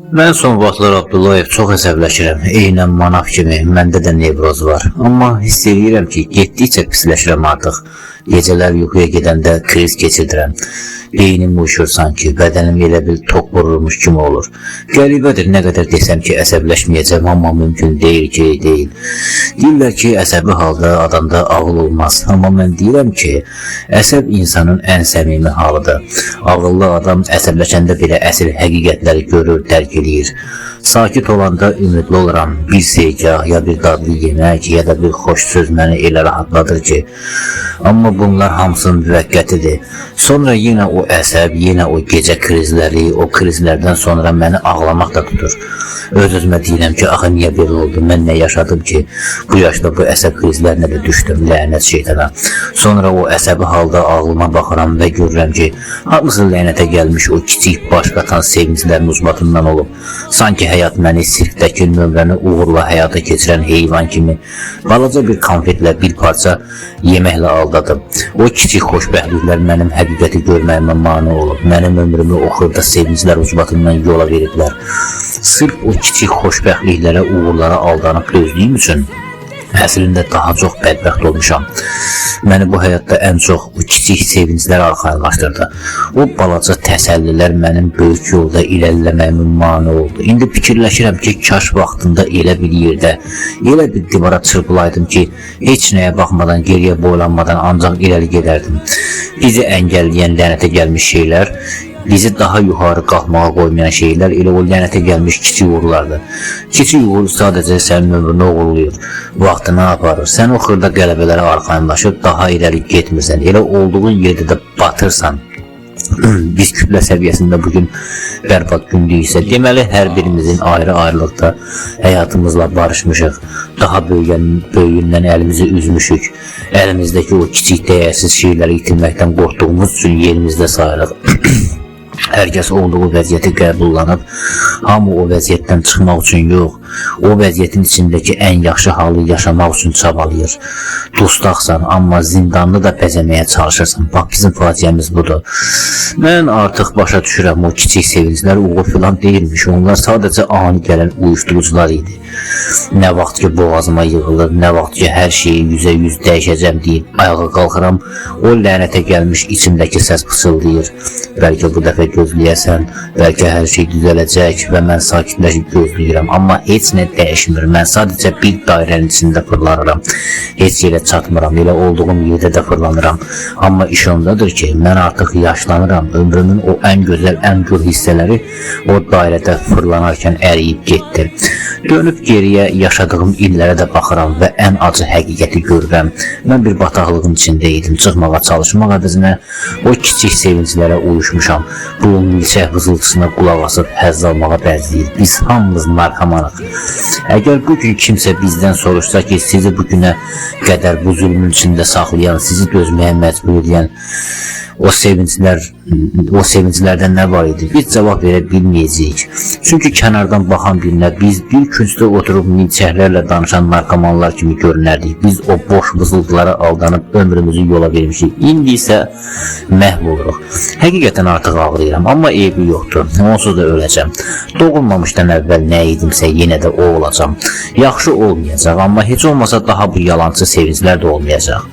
Mən son vaxtlar Abdullayev çox əsəbləşirəm. Eynən manav kimi, məndə də nevroz var. Amma hiss edirəm ki, getdikcə pisləşirəm artıq. Gecələr yuxuya gedəndə kriz keçirdirəm. Beynim uyuşur sanki, bədənim elə bil tok vurulmuş kimi olur. Qəribədir, nə qədər desəm ki, əsəbləşməyəcəm, amma mümkün deyil ki, deyil. Deyirlər ki, əsəbi halda adamda ağıl olmaz. Amma mən deyirəm ki, əsəb insanın ən səmimi halıdır. Ağıllı adam əsəbləşəndə belə əsl həqiqətləri görür, dərk edir. Sakit olanda ümidli oluram. Bir segah, ya bir dadlı yemək, ya da bir xoş söz məni elə rahatladır ki. Amma bunlar hamısı müvəqqətidir. Sonra yenə o əsəb, yenə o gecə krizləri, o krizlərdən sonra məni ağlamaq da tutur. Öz-özümə deyirəm ki, axı niyə belə oldu, mən nə yaşadım ki, bu yaşda bu əsəb krizlərinə də düşdüm, lənət şeytana. Sonra o əsəbi halda ağlıma baxıram və görürəm ki, hamısı lənətə gəlmiş o kiçik başqatan sevinclərin ucbatından olub. Sanki həyat məni sirkdəki nömrəni uğurla həyata keçirən heyvan kimi balaca bir konfetlə bir parça yeməklə aldadım. O kiçik xoşbəxtliklər mənim həqiqəti görməyimə mane olub. Mənim ömrümü o xırda sevinclər ucbatından yola veriblər. Sırf o kiçik xoşbəxtliklərə, uğurlara aldanıb dözdüyüm üçün əslində daha çox bədbəxt olmuşam. Məni bu həyatda ən çox o kiçik sevinclər arxayınlaşdırdı. O balaca təsəllilər mənim böyük yolda irəliləməyimə mane oldu. İndi fikirləşirəm ki, kaş vaxtında elə bir yerdə, elə bir divara çırpılaydım ki, heç nəyə baxmadan, geriyə boylanmadan ancaq irəli gedərdim. Bizi əngəlləyən lənətə gəlmiş şeylər, bizi daha yuxarı qalxmağa qoymayan şeylər elə o lənətə gəlmiş kiçik uğurlardır. Kiçik uğur sadəcə sənin ömrünü uğurluyur, vaxtını aparır. Sən o xırda qələbələrə arxayınlaşıb daha irəli getmirsən, elə olduğun yerdə də batırsan. Biz kütlə səviyyəsində bugün bərbad gündəyiksə, deməli hər birimizin ayrı-ayrılıqda həyatımızla barışmışıq. Daha böyüyündən əlimizi üzmüşük. Əlimizdəki o kiçik dəyərsiz şeyləri itirməkdən qorxduğumuz üçün yerimizdə sayırıq. Hər kəs olduğu vəziyyəti qəbullanıb, hamı o vəziyyətdən çıxmaq üçün yox, o vəziyyətin içindəki ən yaxşı halı yaşamaq üçün çabalayır. Dustaqsan, amma zindanlı da bəzəməyə çalışırsan. Bax, bizim faciəmiz budur. Mən artıq başa düşürəm, o kiçik sevinclər uğur filan deyilmiş. Onlar sadəcə ani gələn uyuşturucular idi. Nə vaxt ki boğazıma yığılır, nə vaxt ki hər şeyi 100% dəyişəcəm deyib ayağa qalxıram, o lənətə gəlmiş içimdəki səs pıçıldayır. Bəlkə bu dəfə gözləyəsən, bəlkə hər şey düzələcək və mən sakitləşib gözləyirəm. Amma heç nə dəyişmir. Mən sadəcə bir dairənin içində fırlanıram. Heç yerə çatmıram, elə olduğum yerdə də fırlanıram. Amma iş ondadır ki, mən artıq yaşlanıram. Ömrümün o ən gözəl, ən gür hissələri o dairədə fırlanarkən əriyib getdi. Dönüb geriyə yaşadığım illərə də baxıram və ən acı həqiqəti görürəm. Mən bir bataqlığın içində idim. Çıxmağa çalışmaq əvəzinə o kiçik sevinclərə uyuşmuşam. Bu milçək vızıltısına qulaq asıb həzz almağa bənzəyir. Biz hamımız narkomanıq. Əgər bugün kimsə bizdən soruşsa ki, sizi bugünə qədər bu zülmün içində saxlayan, sizi dözməyə məcbur edən o sevinclərdən nə var idi? Biz cavab verə bilməyəcəyik. Çünki kənardan baxan birinə biz bir küncdə oturub milçəklərlə danışan narkomanlar kimi görünərdik. Biz o boş vızıltılara aldanıb ömrümüzü yola vermişik. İndi isə məhv oluruq. Həqiqətən artıq ağlayıram, amma eybi yoxdur. Onsuz da öləcəm. Doğulmamışdan əvvəl nə idimsə yenə də o olacam. Yaxşı olmayacaq, amma heç olmasa daha bu yalancı sevinclər də olmayacaq.